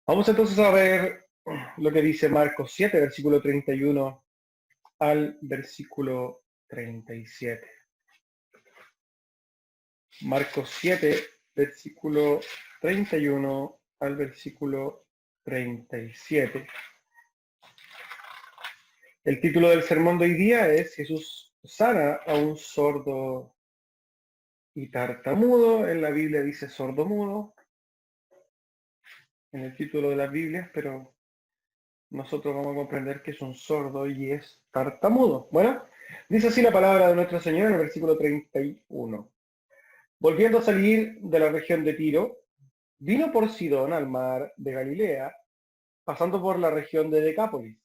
Vamos entonces a ver lo que dice Marcos 7, versículo 31 al versículo 37. Marcos 7, versículo 31 al versículo 37. El título del sermón de hoy día es Jesús sana a un sordo y tartamudo. En la Biblia dice sordomudo, en el título de las Biblias, pero nosotros vamos a comprender que es un sordo y es tartamudo. Bueno, dice así la palabra de nuestro Señor en el versículo 31. Volviendo a salir de la región de Tiro, vino por Sidón al mar de Galilea, pasando por la región de Decápolis,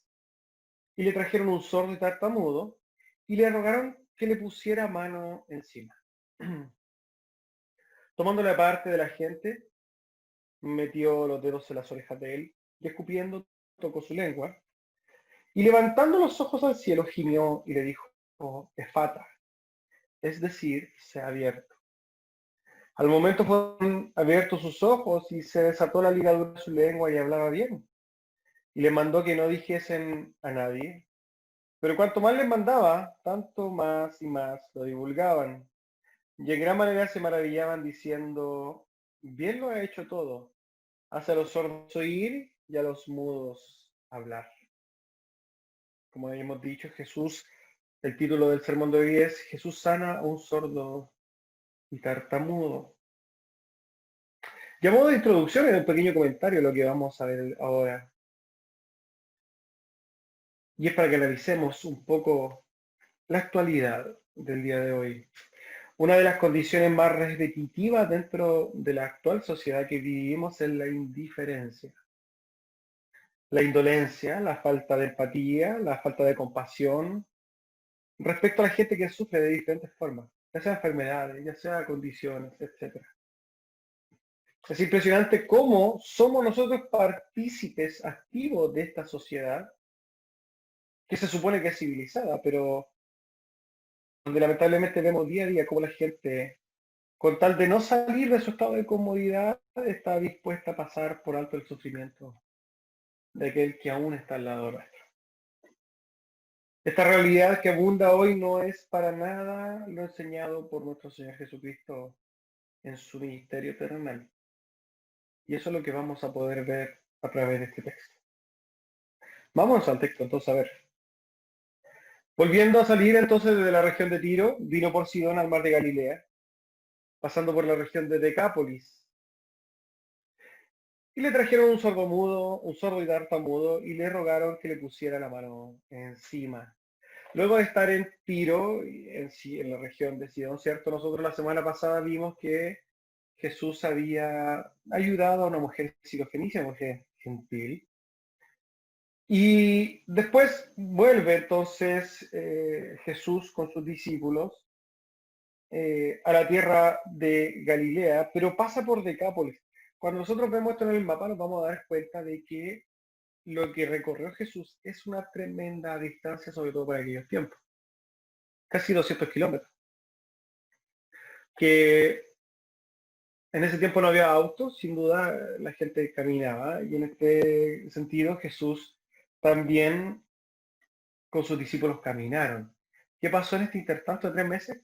y le trajeron un sordo y tartamudo, y le rogaron que le pusiera mano encima. Tomándole aparte de la gente, metió los dedos en las orejas de él, y escupiendo, tocó su lengua, y levantando los ojos al cielo, gimió y le dijo, Efata, es decir, se ha abierto. Al momento fueron abiertos sus ojos y se desató la ligadura de su lengua y hablaba bien. Y le mandó que no dijesen a nadie. Pero cuanto más les mandaba, tanto más y más lo divulgaban. Y en gran manera se maravillaban diciendo, bien lo ha hecho todo. Hace a los sordos oír y a los mudos hablar. Como hemos dicho, Jesús, el título del sermón de hoy es Jesús sana a un sordo y tartamudo. Y a modo de introducción, en un pequeño comentario, lo que vamos a ver ahora. Y es para que analicemos un poco la actualidad del día de hoy. Una de las condiciones más repetitivas dentro de la actual sociedad que vivimos es la indiferencia, la indolencia, la falta de empatía, la falta de compasión respecto a la gente que sufre de diferentes formas, ya sea enfermedades, ya sea condiciones, etc. Es impresionante cómo somos nosotros partícipes activos de esta sociedad que se supone que es civilizada, pero donde lamentablemente vemos día a día cómo la gente, con tal de no salir de su estado de comodidad, está dispuesta a pasar por alto el sufrimiento de aquel que aún está al lado nuestro. Esta realidad que abunda hoy no es para nada lo enseñado por nuestro Señor Jesucristo en su ministerio terrenal. Y eso es lo que vamos a poder ver a través de este texto. Vamos al texto entonces a ver. Volviendo a salir entonces desde la región de Tiro, vino por Sidón al mar de Galilea, pasando por la región de Decápolis. Y le trajeron un sordo y tartamudo, y le rogaron que le pusiera la mano encima. Luego de estar en Tiro, en la región de Sidón, ¿cierto? Nosotros la semana pasada vimos que Jesús había ayudado a una mujer sirofenicia, mujer gentil. Y después vuelve entonces Jesús con sus discípulos a la tierra de Galilea, pero pasa por Decápolis. Cuando nosotros vemos esto en el mapa nos vamos a dar cuenta de que lo que recorrió Jesús es una tremenda distancia, sobre todo para aquellos tiempos, casi 200 kilómetros, que en ese tiempo no había autos, sin duda la gente caminaba, y en este sentido Jesús también con sus discípulos caminaron. ¿Qué pasó en este intertanto de 3 meses?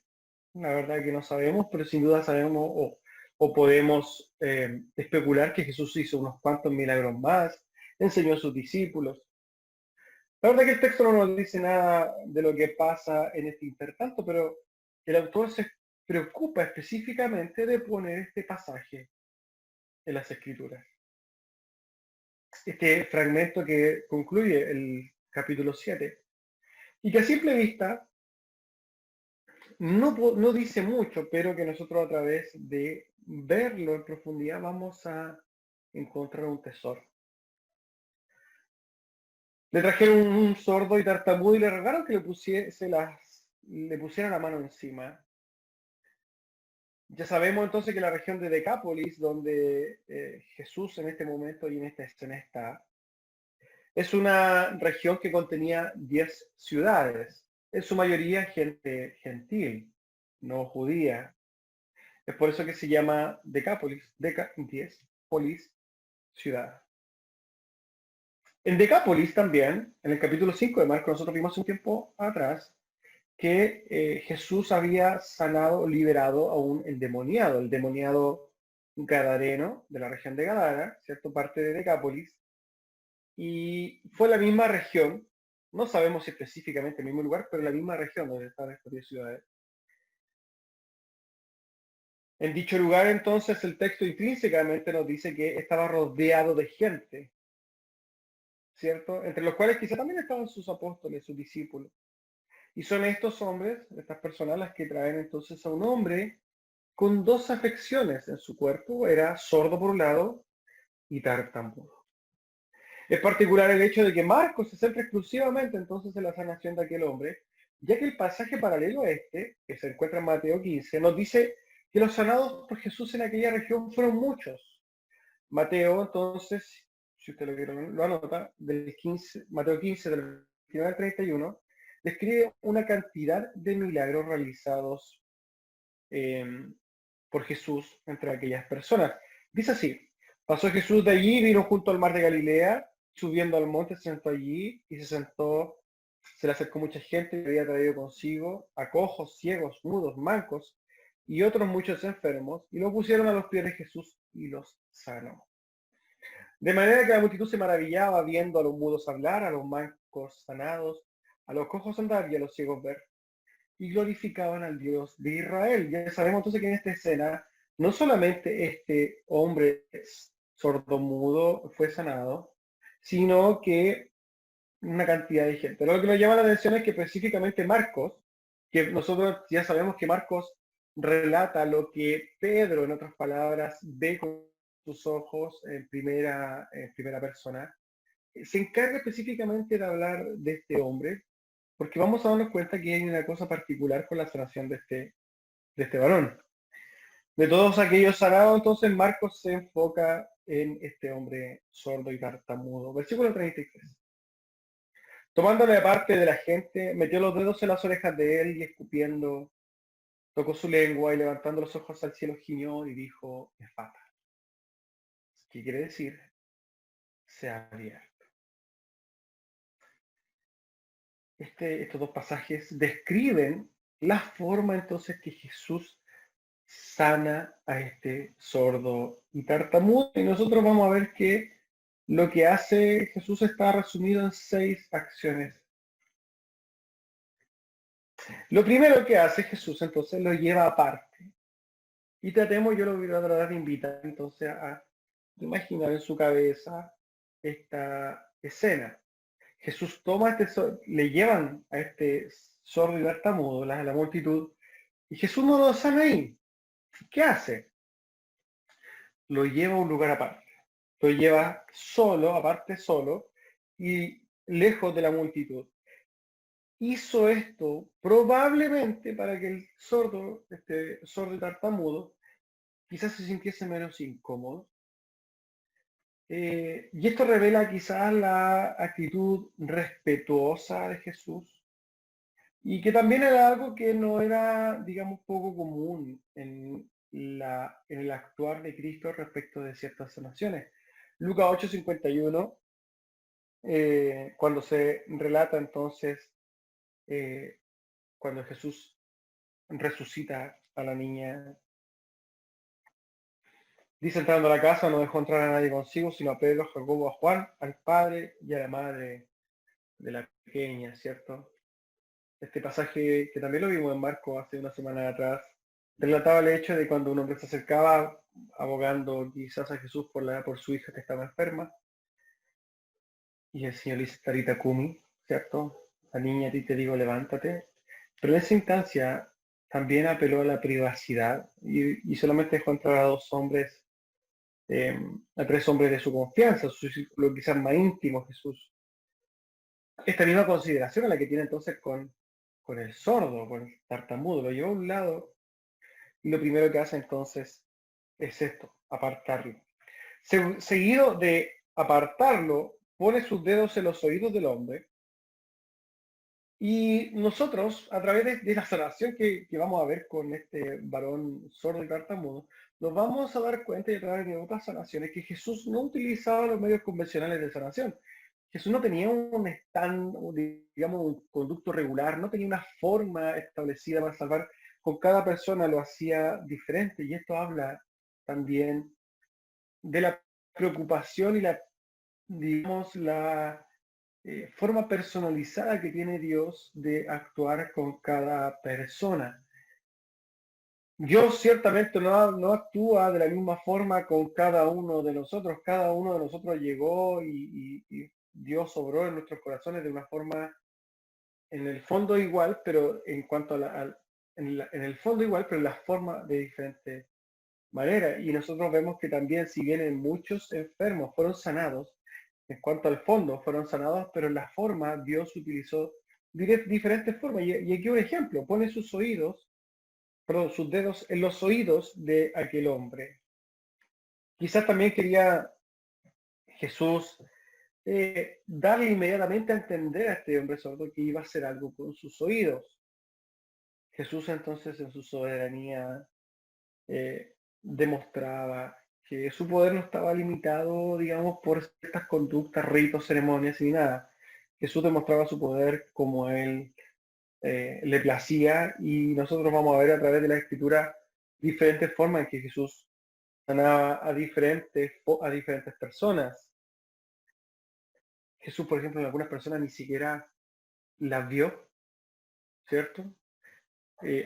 La verdad que no sabemos, pero sin duda sabemos o podemos especular que Jesús hizo unos cuantos milagros más, enseñó a sus discípulos. La verdad que el texto no nos dice nada de lo que pasa en este intertanto, pero el autor se preocupa específicamente de poner este pasaje en las Escrituras. Este fragmento que concluye el capítulo 7 y que a simple vista no dice mucho, pero que nosotros a través de verlo en profundidad vamos a encontrar un tesoro. Le trajeron un sordo y tartamudo y le rogaron que le pusiera la mano encima. Ya sabemos entonces que la región de Decápolis, donde Jesús en este momento y en esta escena está, es una región que contenía 10 ciudades, en su mayoría gente gentil, no judía. Es por eso que se llama Decápolis, 10, polis, ciudad. En Decápolis también, en el capítulo 5 de Marcos, nosotros vimos un tiempo atrás que Jesús había sanado, liberado a un endemoniado, el demoniado gadareno de la región de Gadara, ¿cierto? Parte de Decápolis, y fue la misma región, no sabemos si específicamente el mismo lugar, pero la misma región donde estaban estas 10 ciudades. En dicho lugar, entonces, el texto intrínsecamente nos dice que estaba rodeado de gente, ¿cierto? Entre los cuales quizá también estaban sus apóstoles, sus discípulos. Y son estos hombres, estas personas, las que traen entonces a un hombre con dos afecciones en su cuerpo. Era sordo por un lado y tartamudo. Es particular el hecho de que Marcos se centra exclusivamente entonces en la sanación de aquel hombre, ya que el pasaje paralelo a este, que se encuentra en Mateo 15, nos dice que los sanados por Jesús en aquella región fueron muchos. Mateo, entonces, si usted lo anota, del 15, Mateo 15, del 29 al 31, describe una cantidad de milagros realizados eh, por Jesús entre aquellas personas. Dice así: pasó Jesús de allí, vino junto al mar de Galilea, subiendo al monte, se sentó allí y se sentó, se le acercó mucha gente que había traído consigo a cojos, ciegos, mudos, mancos y otros muchos enfermos, y lo pusieron a los pies de Jesús y los sanó. De manera que la multitud se maravillaba viendo a los mudos hablar, a los mancos sanados, a los cojos andar y a los ciegos ver, y glorificaban al Dios de Israel. Ya sabemos entonces que en esta escena no solamente este hombre sordomudo fue sanado, sino que una cantidad de gente. Lo que nos llama la atención es que específicamente Marcos, que nosotros ya sabemos que Marcos relata lo que Pedro, en otras palabras, ve con sus ojos en primera persona, se encarga específicamente de hablar de este hombre, porque vamos a darnos cuenta que hay una cosa particular con la sanación de este varón. De todos aquellos sanados, entonces Marcos se enfoca en este hombre sordo y tartamudo. Versículo 33. Tomándole aparte de la gente, metió los dedos en las orejas de él y escupiendo, tocó su lengua y levantando los ojos al cielo gimió y dijo, Efata. ¿Qué quiere decir? Se ha abierto. Estos dos pasajes describen la forma entonces que Jesús sana a este sordo y tartamudo. Y nosotros vamos a ver que lo que hace Jesús está resumido en 6 acciones. Lo primero que hace Jesús entonces lo lleva aparte. Y tratemos, yo lo voy a tratar de invitar entonces a imaginar en su cabeza esta escena. Jesús toma le llevan a este sordo y tartamudo, la multitud, y Jesús no lo sana ahí. ¿Qué hace? Lo lleva a un lugar aparte. Lo lleva solo, aparte solo, y lejos de la multitud. Hizo esto probablemente para que el sordo, este sordo y tartamudo, quizás se sintiese menos incómodo. Y esto revela quizás la actitud respetuosa de Jesús, y que también era algo que no era, digamos, poco común en el actuar de Cristo respecto de ciertas sanaciones. Lucas 8:51, cuando se relata entonces, eh, cuando Jesús resucita a la niña, dice: entrando a la casa no dejó entrar a nadie consigo, sino a Pedro, a Jacobo, a Juan, al padre y a la madre de la pequeña, ¿cierto? Este pasaje, que también lo vimos en Marcos hace una semana atrás, relataba el hecho de cuando un hombre se acercaba abogando quizás a Jesús por su hija que estaba enferma, y el Señor le dice, Tarita Kumi, ¿cierto? La niña, a ti te digo, levántate. Pero en esa instancia también apeló a la privacidad y solamente dejó entrar a 2 hombres, a 3 hombres de su confianza, su círculo quizás más íntimo, Jesús. Esta misma consideración a la que tiene entonces con el sordo, con el tartamudo, lo llevó a un lado, y lo primero que hace entonces es esto, apartarlo. Seguido de apartarlo, pone sus dedos en los oídos del hombre, y nosotros, a través de la sanación que vamos a ver con este varón sordo y tartamudo, nos vamos a dar cuenta, y a través de otras sanaciones, que Jesús no utilizaba los medios convencionales de sanación. Jesús no tenía un stand, digamos, un conducto regular, no tenía una forma establecida para salvar. Con cada persona lo hacía diferente y esto habla también de la preocupación y la, digamos, la forma personalizada que tiene Dios de actuar con cada persona. Dios ciertamente no actúa de la misma forma con cada uno de nosotros. Cada uno de nosotros llegó y Dios obró en nuestros corazones de una forma, en el fondo igual, pero en cuanto a en el fondo igual, pero en la forma de diferente manera. Y nosotros vemos que también, si bien en muchos enfermos fueron sanados, en cuanto al fondo fueron sanados, pero en la forma Dios utilizó diferentes formas. Y aquí un ejemplo, pone sus oídos, perdón, sus dedos en los oídos de aquel hombre. Quizás también quería Jesús darle inmediatamente a entender a este hombre sordo que iba a hacer algo con sus oídos. Jesús entonces en su soberanía demostraba que su poder no estaba limitado, digamos, por ciertas conductas, ritos, ceremonias y nada. Jesús demostraba su poder como a él le placía y nosotros vamos a ver a través de la escritura diferentes formas en que Jesús sanaba a diferentes personas. Jesús, por ejemplo, en algunas personas ni siquiera las vio, ¿cierto?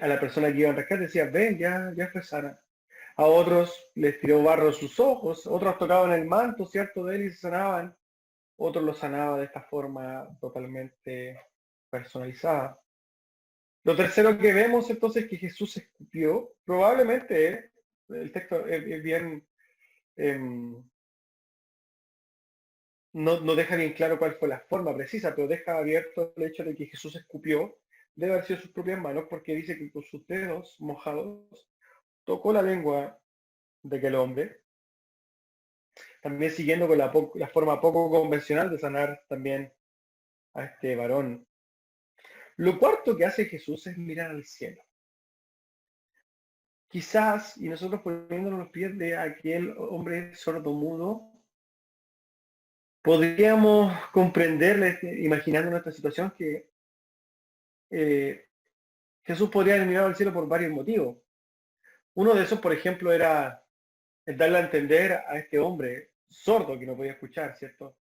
A la persona que iba en rescate decía, ven, ya fue sana. A otros les tiró barro a sus ojos, otros tocaban el manto, ¿cierto? De él y se sanaban. Otros lo sanaba de esta forma totalmente personalizada. Lo tercero que vemos entonces es que Jesús escupió, probablemente el texto es bien, em, no deja bien claro cuál fue la forma precisa, pero deja abierto el hecho de que Jesús escupió, debe haber sido sus propias manos, porque dice que con sus dedos mojados tocó la lengua de aquel hombre, también siguiendo con la forma poco convencional de sanar también a este varón. Lo cuarto que hace Jesús es mirar al cielo. Quizás, y nosotros poniéndonos los pies de aquel hombre sordomudo, podríamos comprenderle, imaginando nuestra situación, que eh, Jesús podría haber mirado al cielo por varios motivos. Uno de esos, por ejemplo, era el darle a entender a este hombre sordo que no podía escuchar, ¿cierto?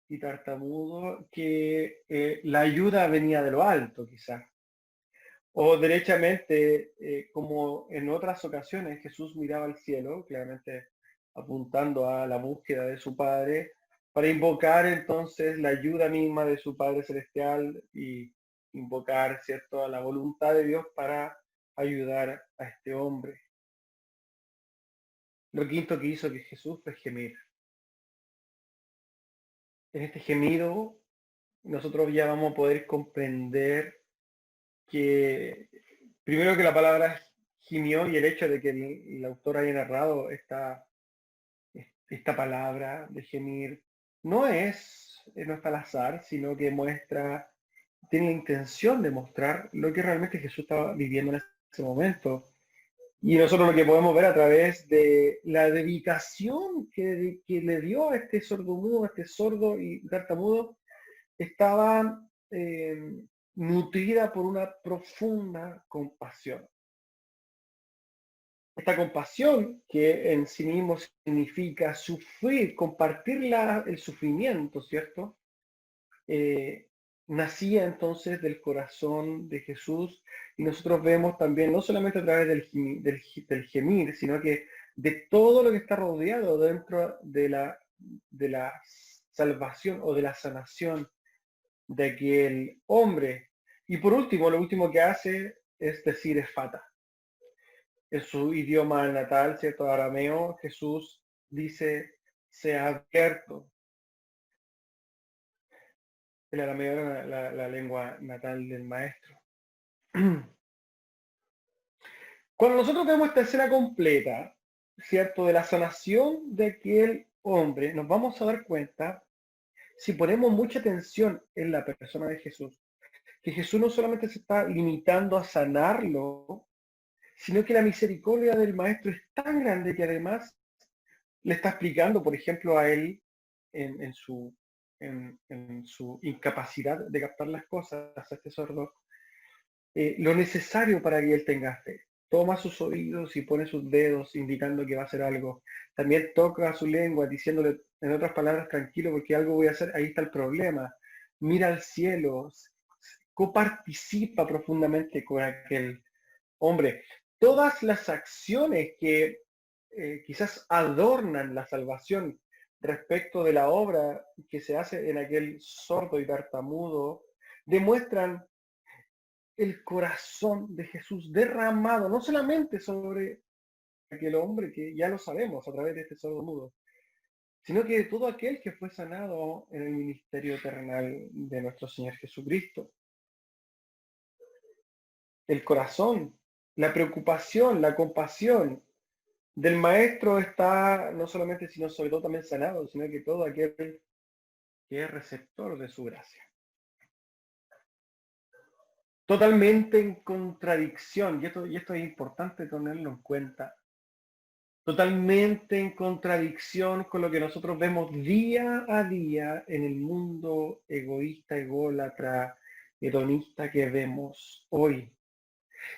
Y tartamudo, que la ayuda venía de lo alto, quizás. O derechamente, como en otras ocasiones Jesús miraba al cielo, claramente apuntando a la búsqueda de su Padre, para invocar entonces la ayuda misma de su Padre Celestial y invocar, ¿cierto?, a la voluntad de Dios para ayudar a este hombre. Lo quinto que hizo que Jesús fue gemir. En este gemido nosotros ya vamos a poder comprender que primero que la palabra gimió y el hecho de que el autor haya narrado esta palabra de gemir no está al azar, sino que tiene la intención de mostrar lo que realmente Jesús estaba viviendo en ese momento. Y nosotros lo que podemos ver a través de la dedicación que le dio a este sordomudo, a este sordo y tartamudo, estaba nutrida por una profunda compasión. Esta compasión, que en sí mismo significa sufrir, compartir el sufrimiento, ¿cierto? Eh, Nacía entonces del corazón de Jesús y nosotros vemos también, no solamente a través del gemir, sino que de todo lo que está rodeado dentro de la salvación o de la sanación de aquel hombre. Y por último, lo último que hace es decir efata. En su idioma natal, ¿cierto? Arameo, Jesús dice, sea abierto. El arameo era la lengua natal del maestro. Cuando nosotros vemos esta escena completa, ¿cierto? De la sanación de aquel hombre, nos vamos a dar cuenta, si ponemos mucha atención en la persona de Jesús, que Jesús no solamente se está limitando a sanarlo, sino que la misericordia del maestro es tan grande que además le está explicando, por ejemplo, a él en su en su incapacidad de captar las cosas a este sordo, lo necesario para que él tenga fe. Toma sus oídos y pone sus dedos indicando que va a hacer algo. También toca su lengua diciéndole, en otras palabras, tranquilo porque algo voy a hacer, ahí está el problema. Mira al cielo, coparticipa profundamente con aquel hombre. Todas las acciones que quizás adornan la salvación respecto de la obra que se hace en aquel sordo y tartamudo, demuestran el corazón de Jesús derramado, no solamente sobre aquel hombre que ya lo sabemos a través de este sordo mudo, sino que de todo aquel que fue sanado en el ministerio terrenal de nuestro Señor Jesucristo. El corazón, la preocupación, la compasión del Maestro está no solamente, sino sobre todo también sanado, sino que todo aquel que es receptor de su gracia. Totalmente en contradicción, y esto es importante tenerlo en cuenta, totalmente en contradicción con lo que nosotros vemos día a día en el mundo egoísta, ególatra, hedonista que vemos hoy.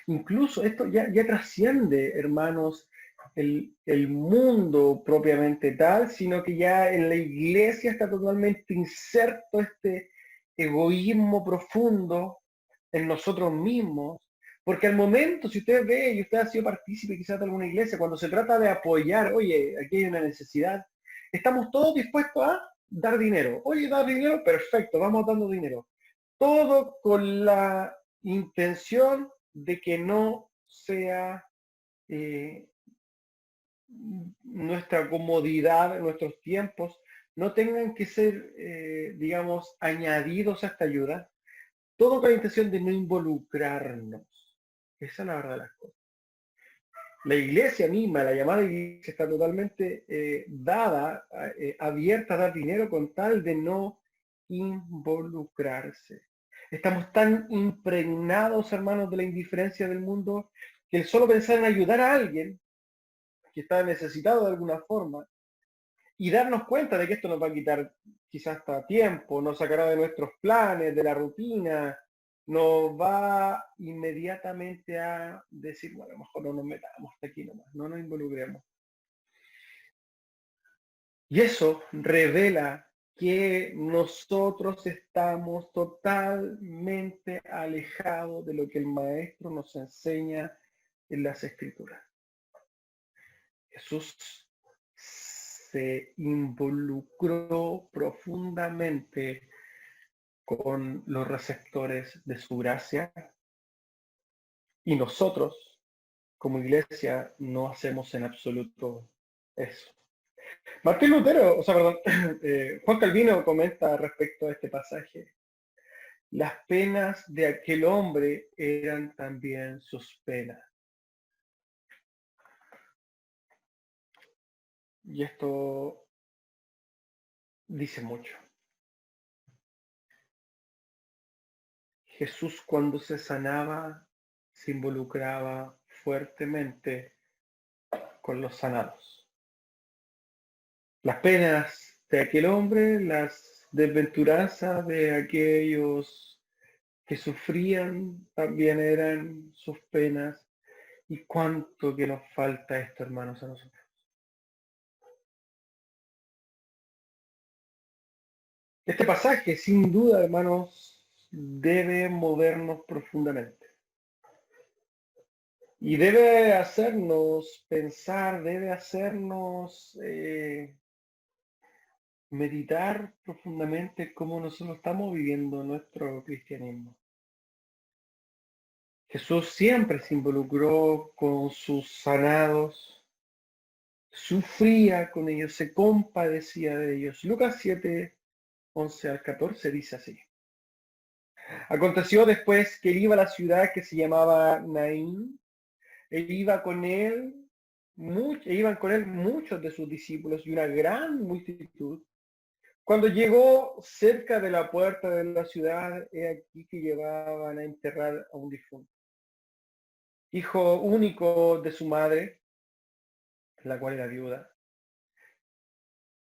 Incluso esto ya trasciende, hermanos, el mundo propiamente tal, sino que ya en la iglesia está totalmente inserto este egoísmo profundo en nosotros mismos, porque al momento, si usted ve y usted ha sido partícipe quizás de alguna iglesia, cuando se trata de apoyar, oye, aquí hay una necesidad, estamos todos dispuestos a dar dinero. Oye, dar dinero, perfecto, vamos dando dinero. Todo con la intención de que no sea nuestra comodidad, nuestros tiempos, no tengan que ser, digamos, añadidos a esta ayuda, todo con la intención de no involucrarnos. Esa es la verdad de las cosas. La iglesia misma, la llamada iglesia, está totalmente dada, abierta a dar dinero con tal de no involucrarse. Estamos tan impregnados, hermanos, de la indiferencia del mundo, que el solo pensar en ayudar a alguien que está necesitado de alguna forma y darnos cuenta de que esto nos va a quitar quizás hasta tiempo, nos sacará de nuestros planes, de la rutina, nos va inmediatamente a decir, bueno, a lo mejor no nos metamos hasta aquí nomás, no nos involucremos. Y eso revela que nosotros estamos totalmente alejados de lo que el Maestro nos enseña en las Escrituras. Jesús se involucró profundamente con los receptores de su gracia y nosotros, como iglesia, no hacemos en absoluto eso. Martín Lutero, o sea, perdón, Juan Calvino comenta respecto a este pasaje. Las penas de aquel hombre eran también sus penas. Y esto dice mucho. Jesús cuando se sanaba se involucraba fuertemente con los sanados. Las penas de aquel hombre, las desventuranzas de aquellos que sufrían también eran sus penas. Y cuánto que nos falta esto, hermanos, a nosotros. Este pasaje, sin duda, hermanos, debe movernos profundamente. Y debe hacernos pensar, debe hacernos meditar profundamente cómo nosotros estamos viviendo nuestro cristianismo. Jesús siempre se involucró con sus sanados, sufría con ellos, se compadecía de ellos. Lucas 7, 11 al 14 dice así. Aconteció después que él iba a la ciudad que se llamaba Naín, iban con él muchos de sus discípulos y una gran multitud. Cuando llegó cerca de la puerta de la ciudad, he aquí que llevaban a enterrar a un difunto, hijo único de su madre, la cual era viuda,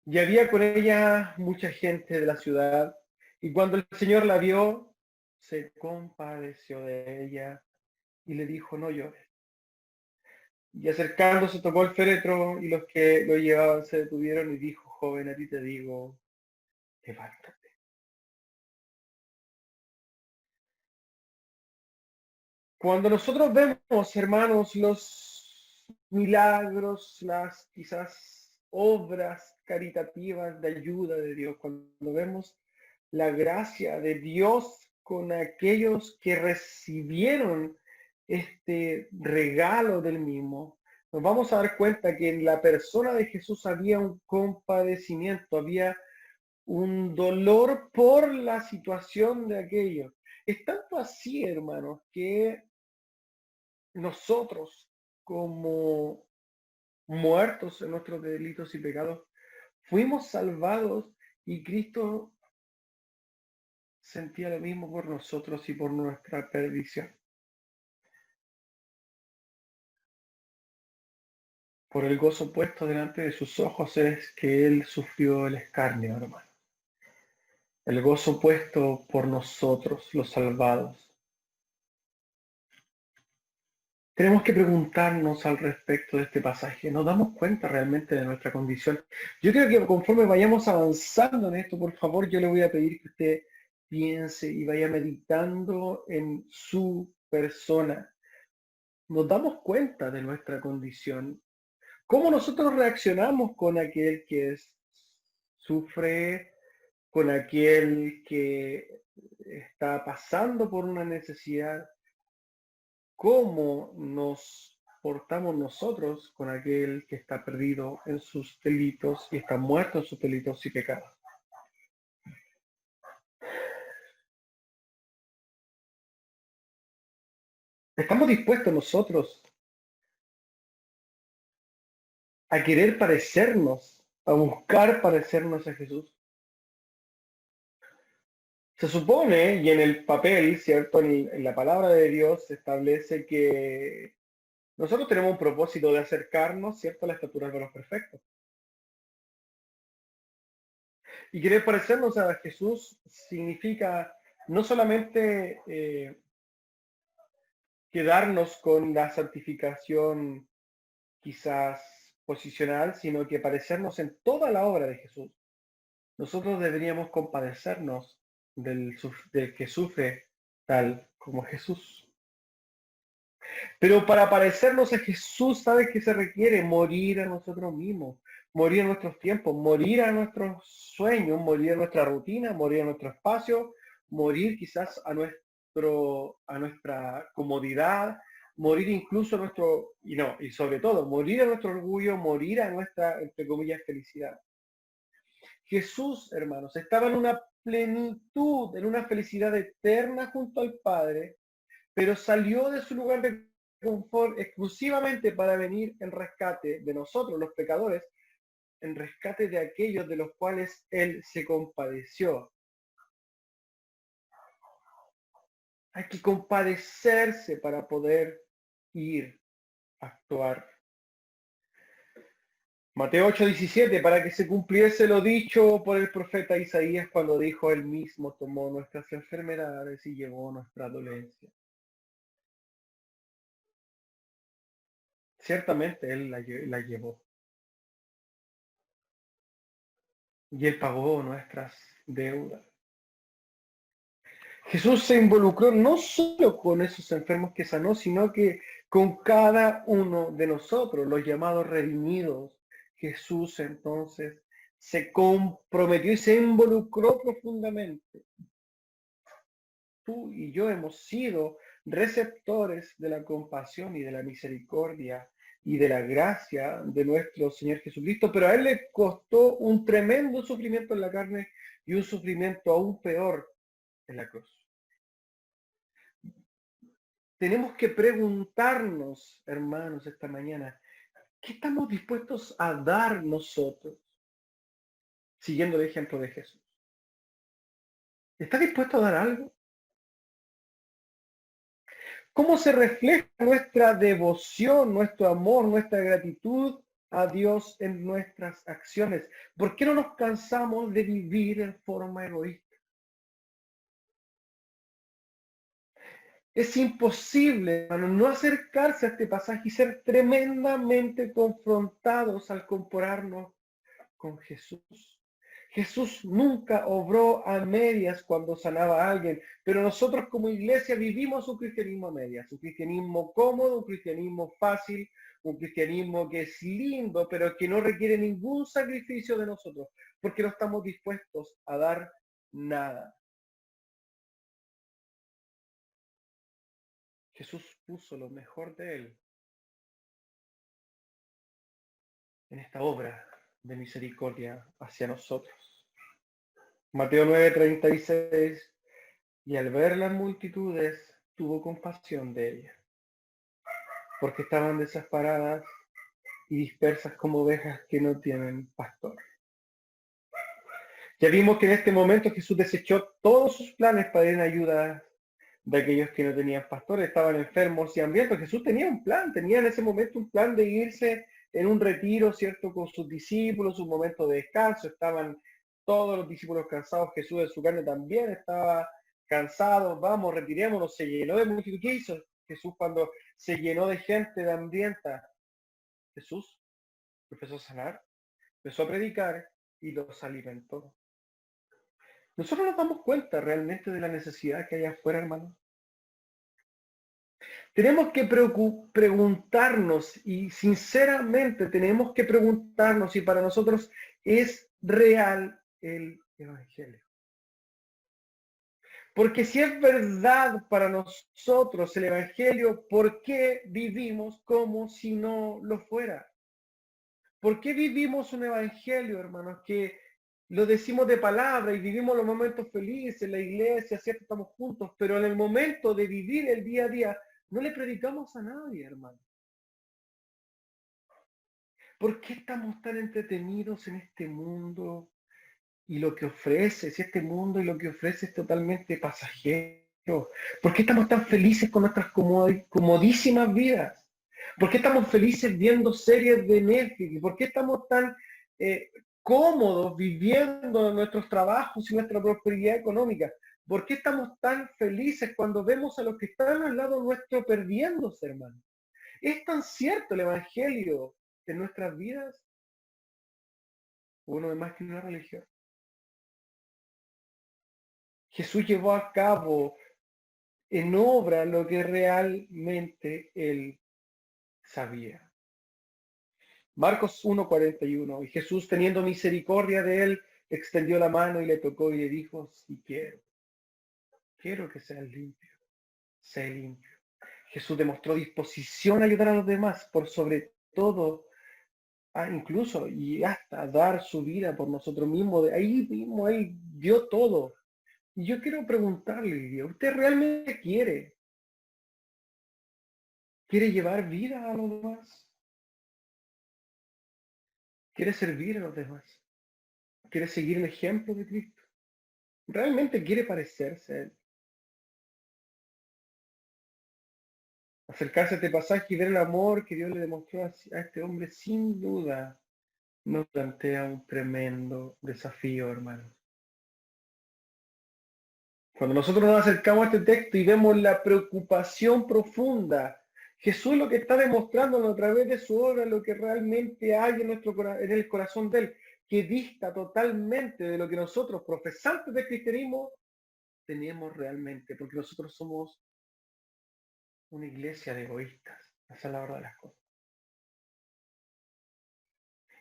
Y había con ella mucha gente de la ciudad, y cuando el Señor la vio, se compadeció de ella y le dijo, no llores. Y acercándose tocó el féretro, y los que lo llevaban se detuvieron y dijo, joven, a ti te digo, levántate. Cuando nosotros vemos, hermanos, los milagros, las quizás obras caritativas de ayuda de Dios, cuando vemos la gracia de Dios con aquellos que recibieron este regalo del mismo, nos vamos a dar cuenta que en la persona de Jesús había un compadecimiento, había un dolor por la situación de aquellos. Es tanto así, hermanos, que nosotros, como muertos en nuestros delitos y pecados, fuimos salvados y Cristo sentía lo mismo por nosotros y por nuestra perdición. Por el gozo puesto delante de sus ojos es que Él sufrió el escarnio, hermano. El gozo puesto por nosotros, los salvados. Tenemos que preguntarnos al respecto de este pasaje. ¿Nos damos cuenta realmente de nuestra condición? Yo creo que conforme vayamos avanzando en esto, por favor, yo le voy a pedir que usted piense y vaya meditando en su persona. Nos damos cuenta de nuestra condición. ¿Cómo nosotros reaccionamos con aquel que sufre, con aquel que está pasando por una necesidad? ¿Cómo nos portamos nosotros con aquel que está perdido en sus delitos y está muerto en sus delitos y pecados? ¿Estamos dispuestos nosotros a querer parecernos, a buscar parecernos a Jesús? Se supone, y en el papel, ¿cierto? En la palabra de Dios se establece que nosotros tenemos un propósito de acercarnos, ¿cierto?, a la estatura de los perfectos. Y querer parecernos a Jesús significa no solamente quedarnos con la santificación quizás posicional, sino que parecernos en toda la obra de Jesús. Nosotros deberíamos compadecernos del que sufre tal como Jesús. Pero para parecernos a Jesús, ¿sabes qué se requiere? Morir a nosotros mismos, morir a nuestros tiempos, morir a nuestros sueños, morir a nuestra rutina, morir a nuestro espacio, morir quizás a nuestra comodidad, morir incluso a nuestro, y no, y sobre todo, morir a nuestro orgullo, morir a nuestra, entre comillas, felicidad. Jesús, hermanos, estaba en una plenitud, en una felicidad eterna junto al Padre, pero salió de su lugar de confort exclusivamente para venir en rescate de nosotros, los pecadores, en rescate de aquellos de los cuales Él se compadeció. Hay que compadecerse para poder ir a actuar. Mateo 8:17, para que se cumpliese lo dicho por el profeta Isaías cuando dijo, Él mismo tomó nuestras enfermedades y llevó nuestra dolencia. Ciertamente Él la llevó y Él pagó nuestras deudas. Jesús se involucró no solo con esos enfermos que sanó, sino que con cada uno de nosotros, los llamados redimidos. Jesús entonces se comprometió y se involucró profundamente. Tú y yo hemos sido receptores de la compasión y de la misericordia y de la gracia de nuestro Señor Jesucristo, pero a Él le costó un tremendo sufrimiento en la carne y un sufrimiento aún peor en la cruz. Tenemos que preguntarnos, hermanos, esta mañana, ¿qué estamos dispuestos a dar nosotros siguiendo el ejemplo de Jesús? ¿Está dispuesto a dar algo? ¿Cómo se refleja nuestra devoción, nuestro amor, nuestra gratitud a Dios en nuestras acciones? ¿Por qué no nos cansamos de vivir en forma egoísta? Es imposible, hermano, no acercarse a este pasaje y ser tremendamente confrontados al compararnos con Jesús. Jesús nunca obró a medias cuando sanaba a alguien, pero nosotros como iglesia vivimos un cristianismo a medias, un cristianismo cómodo, un cristianismo fácil, un cristianismo que es lindo, pero que no requiere ningún sacrificio de nosotros, porque no estamos dispuestos a dar nada. Jesús puso lo mejor de él en esta obra de misericordia hacia nosotros. Mateo 9:36, y al ver las multitudes tuvo compasión de ellas, porque estaban desamparadas y dispersas como ovejas que no tienen pastor. Ya vimos que en este momento Jesús desechó todos sus planes para ir en ayuda de aquellos que no tenían pastor, estaban enfermos y hambrientos. Jesús tenía un plan, tenía en ese momento un plan de irse en un retiro, ¿cierto?, con sus discípulos, un momento de descanso. Estaban todos los discípulos cansados, Jesús en su carne también estaba cansado. Vamos, retirémonos. Se llenó de multitud. ¿Qué hizo Jesús cuando se llenó de gente de hambrienta? Jesús empezó a sanar, empezó a predicar y los alimentó. Nosotros nos damos cuenta realmente de la necesidad que hay afuera, hermano. Tenemos que preguntarnos, y sinceramente tenemos que preguntarnos si para nosotros es real el Evangelio. Porque si es verdad para nosotros el Evangelio, ¿por qué vivimos como si no lo fuera? ¿Por qué vivimos un Evangelio, hermanos, que lo decimos de palabra y vivimos los momentos felices en la iglesia, ¿cierto? Estamos juntos, pero en el momento de vivir el día a día no le predicamos a nadie, hermano? ¿Por qué estamos tan entretenidos en este mundo y lo que ofrece? Si este mundo y lo que ofrece es totalmente pasajero. ¿Por qué estamos tan felices con nuestras comodísimas vidas? ¿Por qué estamos felices viendo series de Netflix? ¿Por qué estamos tan eh, cómodos viviendo nuestros trabajos y nuestra prosperidad económica? ¿Por qué estamos tan felices cuando vemos a los que están al lado nuestro perdiéndose, hermano? ¿Es tan cierto el Evangelio en nuestras vidas? Uno es más que una religión. Jesús llevó a cabo en obra lo que realmente él sabía. Marcos 1:41. Y Jesús, teniendo misericordia de él, extendió la mano y le tocó y le dijo: si quiero que seas limpio, sé limpio. Jesús demostró disposición a ayudar a los demás, por sobre todo, incluso y hasta dar su vida por nosotros mismos. De ahí mismo él dio todo. Y yo quiero preguntarle, Lidia, ¿usted realmente quiere llevar vida a los demás? ¿Quiere servir a los demás? ¿Quiere seguir el ejemplo de Cristo? ¿Realmente quiere parecerse a Él? Acercarse a este pasaje y ver el amor que Dios le demostró a este hombre, sin duda, nos plantea un tremendo desafío, hermano. Cuando nosotros nos acercamos a este texto y vemos la preocupación profunda, Jesús lo que está demostrándonos a través de su obra, lo que realmente hay en el corazón de Él, que dista totalmente de lo que nosotros, profesantes del cristianismo, tenemos realmente, porque nosotros somos una iglesia de egoístas. Esa es la verdad de las cosas.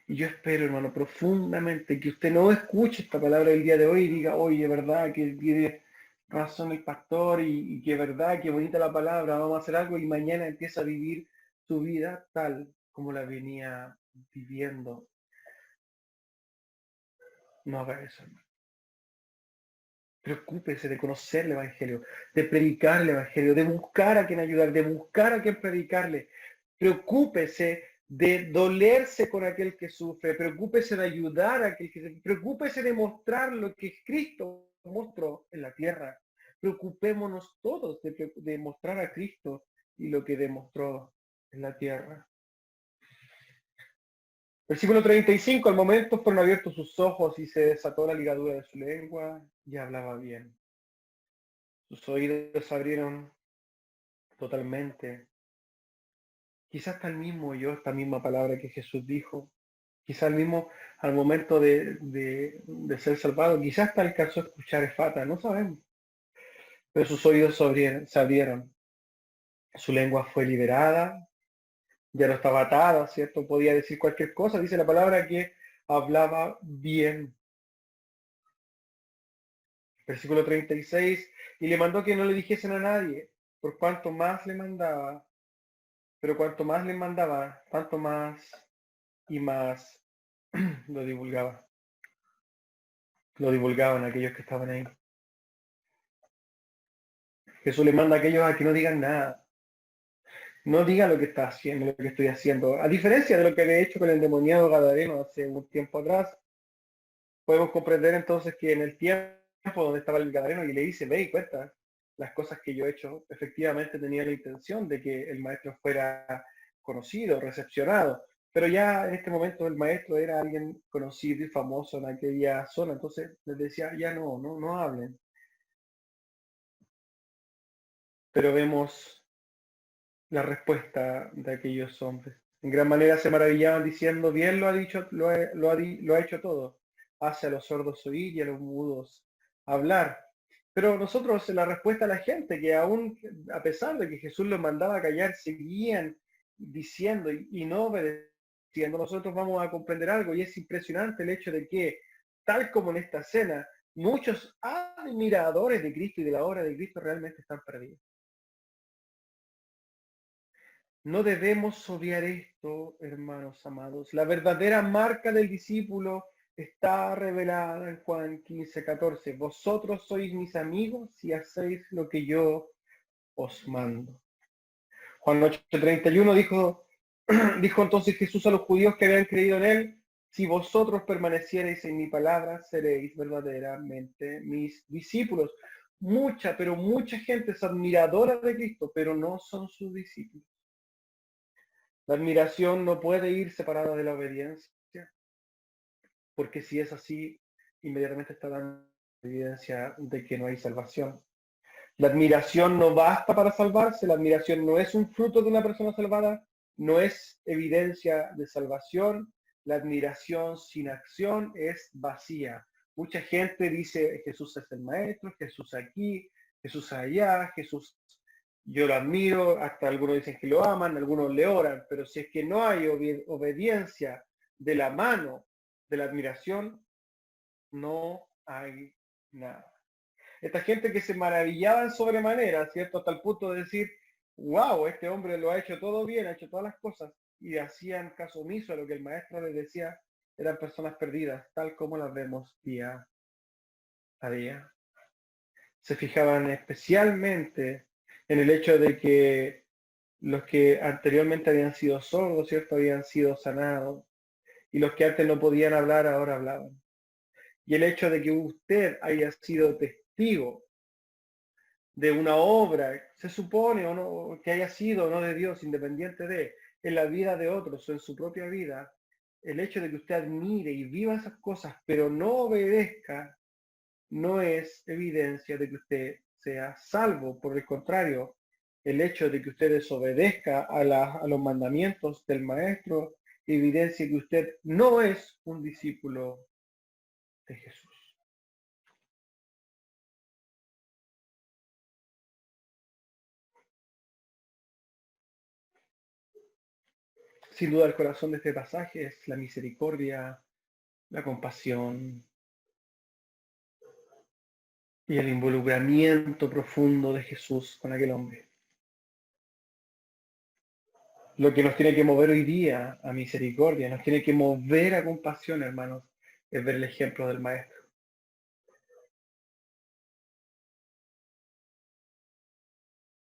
Y yo espero, hermano, profundamente que usted no escuche esta palabra del día de hoy y diga: oye, verdad que tiene razón el pastor y que verdad, que bonita la palabra, vamos a hacer algo, y mañana empieza a vivir su vida tal como la venía viviendo. No haga eso, hermano. Preocúpese de conocer el Evangelio, de predicar el Evangelio, de buscar a quien ayudar, de buscar a quien predicarle. Preocúpese de dolerse con aquel que sufre, preocúpese de ayudar a aquel que sufre, preocúpese de mostrar lo que Cristo mostró en la tierra. Preocupémonos todos de mostrar a Cristo y lo que demostró en la tierra. Versículo 35, al momento fueron abiertos sus ojos y se desató la ligadura de su lengua y hablaba bien. Sus oídos se abrieron totalmente. Quizás hasta el mismo oyó esta misma palabra que Jesús dijo. Quizás el mismo al momento de ser salvado, quizás hasta alcanzó a escuchar Efata, no sabemos. Pero sus oídos se abrieron. Su lengua fue liberada, ya no estaba atada, ¿cierto? Podía decir cualquier cosa. Dice la palabra que hablaba bien. Versículo 36, y le mandó que no le dijesen a nadie, por cuanto más le mandaba, pero cuanto más le mandaba, tanto más y más lo divulgaba. Lo divulgaban aquellos que estaban ahí. Jesús le manda a aquellos a que no digan nada. No diga lo que está haciendo, lo que estoy haciendo. A diferencia de lo que había hecho con el demoniado Gadareno hace un tiempo atrás, podemos comprender entonces que en el tiempo donde estaba el Gadareno y le dice, ve y cuenta las cosas que yo he hecho, efectivamente tenía la intención de que el maestro fuera conocido, recepcionado, pero ya en este momento el maestro era alguien conocido y famoso en aquella zona, entonces les decía, ya no hablen. Pero vemos la respuesta de aquellos hombres. En gran manera se maravillaban diciendo, bien lo ha dicho, lo ha hecho todo. Hace a los sordos oír y a los mudos hablar. Pero nosotros, la respuesta a la gente, que aún a pesar de que Jesús los mandaba a callar, seguían diciendo y no obedeciendo, nosotros vamos a comprender algo, y es impresionante el hecho de que, tal como en esta escena, muchos admiradores de Cristo y de la obra de Cristo realmente están perdidos. No debemos obviar esto, hermanos amados. La verdadera marca del discípulo está revelada en Juan 15:14. Vosotros sois mis amigos si hacéis lo que yo os mando. Juan 8:31 dijo entonces Jesús a los judíos que habían creído en él, si vosotros permaneciereis en mi palabra, seréis verdaderamente mis discípulos. Mucha, pero mucha gente es admiradora de Cristo, pero no son sus discípulos. La admiración no puede ir separada de la obediencia, porque si es así, inmediatamente está dando evidencia de que no hay salvación. La admiración no basta para salvarse, la admiración no es un fruto de una persona salvada, no es evidencia de salvación, la admiración sin acción es vacía. Mucha gente dice Jesús es el maestro, Jesús aquí, Jesús allá, Jesús yo lo admiro, hasta algunos dicen que lo aman, algunos le oran, pero si es que no hay obediencia de la mano de la admiración, no hay nada. Esta gente que se maravillaba en sobremanera, ¿cierto? Hasta el punto de decir, wow, este hombre lo ha hecho todo bien, ha hecho todas las cosas, y hacían caso omiso a lo que el maestro les decía, eran personas perdidas, tal como las vemos día a día. Se fijaban especialmente en el hecho de que los que anteriormente habían sido sordos, ¿cierto? Habían sido sanados, y los que antes no podían hablar ahora hablaban. Y el hecho de que usted haya sido testigo de una obra, se supone o no, que haya sido o no de Dios, independiente de, en la vida de otros o en su propia vida, el hecho de que usted admire y viva esas cosas, pero no obedezca, no es evidencia de que usted sea salvo. Por el contrario, el hecho de que usted desobedezca a los mandamientos del maestro evidencia que usted no es un discípulo de Jesús. Sin duda el corazón de este pasaje es la misericordia, la compasión y el involucramiento profundo de Jesús con aquel hombre. Lo que nos tiene que mover hoy día a misericordia, nos tiene que mover a compasión, hermanos, es ver el ejemplo del Maestro.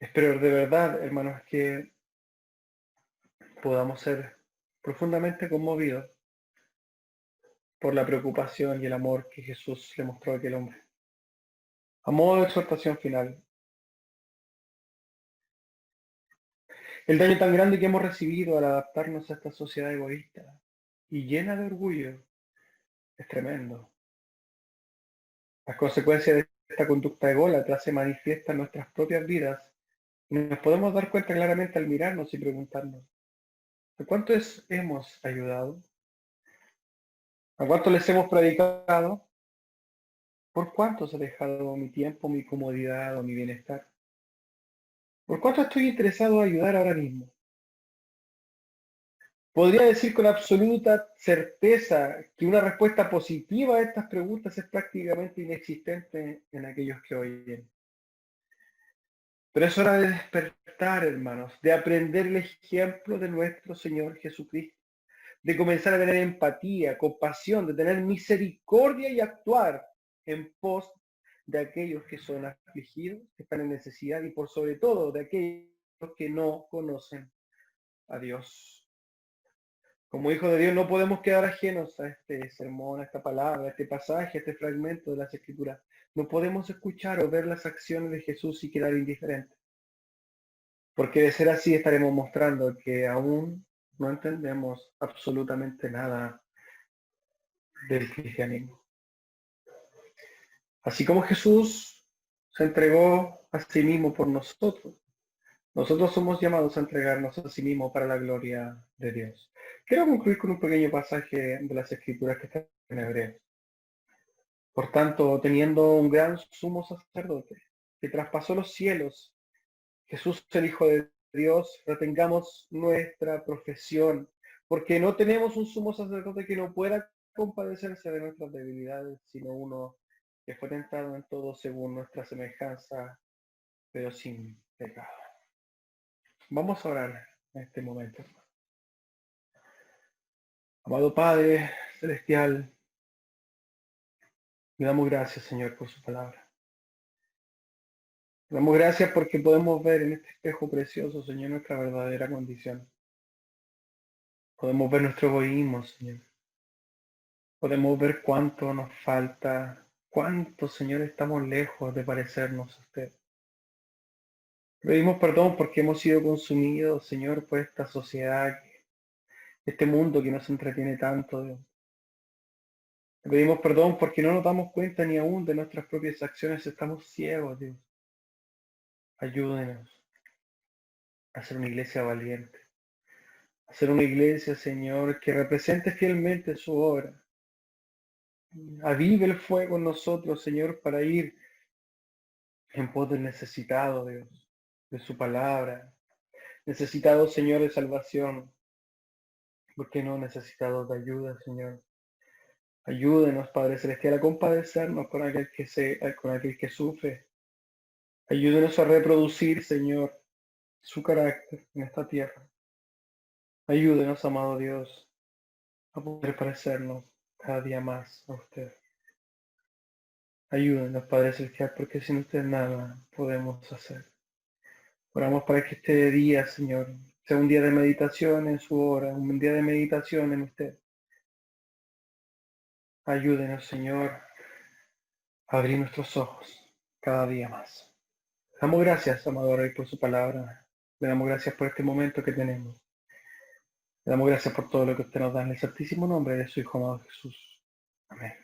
Espero de verdad, hermanos, que podamos ser profundamente conmovidos por la preocupación y el amor que Jesús le mostró a aquel hombre. A modo de exhortación final, el daño tan grande que hemos recibido al adaptarnos a esta sociedad egoísta y llena de orgullo es tremendo. Las consecuencias de esta conducta ególatra se manifiestan en nuestras propias vidas y nos podemos dar cuenta claramente al mirarnos y preguntarnos, ¿a cuántos hemos ayudado? ¿A cuántos les hemos predicado? ¿Por cuántos he dejado mi tiempo, mi comodidad o mi bienestar? ¿Por cuánto estoy interesado en ayudar ahora mismo? Podría decir con absoluta certeza que una respuesta positiva a estas preguntas es prácticamente inexistente en aquellos que oyen. Pero es hora de despertar, hermanos, de aprender el ejemplo de nuestro Señor Jesucristo, de comenzar a tener empatía, compasión, de tener misericordia y actuar en pos de aquellos que son afligidos, que están en necesidad y por sobre todo de aquellos que no conocen a Dios. Como hijos de Dios no podemos quedar ajenos a este sermón, a esta palabra, a este pasaje, a este fragmento de las Escrituras. No podemos escuchar o ver las acciones de Jesús y quedar indiferentes. Porque de ser así estaremos mostrando que aún no entendemos absolutamente nada del cristianismo. Así como Jesús se entregó a sí mismo por nosotros, nosotros somos llamados a entregarnos a sí mismo para la gloria de Dios. Quiero concluir con un pequeño pasaje de las Escrituras que está en Hebreos. Por tanto, teniendo un gran sumo sacerdote que traspasó los cielos, Jesús el Hijo de Dios, retengamos nuestra profesión, porque no tenemos un sumo sacerdote que no pueda compadecerse de nuestras debilidades, sino uno que fue tentado en todo según nuestra semejanza, pero sin pecado. Vamos a orar en este momento. Amado Padre Celestial, le damos gracias, Señor, por su palabra. Le damos gracias porque podemos ver en este espejo precioso, Señor, nuestra verdadera condición. Podemos ver nuestro egoísmo, Señor. Podemos ver cuánto nos falta, cuánto, Señor, estamos lejos de parecernos a usted. Pedimos perdón porque hemos sido consumidos, Señor, por esta sociedad, este mundo que nos entretiene tanto, Dios. Pedimos perdón porque no nos damos cuenta ni aún de nuestras propias acciones, estamos ciegos, Dios. Ayúdenos a ser una iglesia valiente, a ser una iglesia, Señor, que represente fielmente su obra. Avive el fuego en nosotros, Señor, para ir en pos del necesitado, Dios, de su palabra. Necesitado, Señor, de salvación. ¿Por qué no necesitados de ayuda, Señor? Ayúdenos, Padre Celestial, a compadecernos con aquel que sufre. Ayúdenos a reproducir, Señor, su carácter en esta tierra. Ayúdenos, amado Dios, a poder parecernos cada día más a usted. Ayúdenos, Padre Celestial, porque sin usted nada podemos hacer. Oramos para que este día, Señor, sea un día de meditación en su hora, un día de meditación en usted. Ayúdenos, Señor, a abrir nuestros ojos cada día más. Le damos gracias, amado Rey, por su palabra. Le damos gracias por este momento que tenemos. Le damos gracias por todo lo que usted nos da en el santísimo nombre de su Hijo amado Jesús. Amén.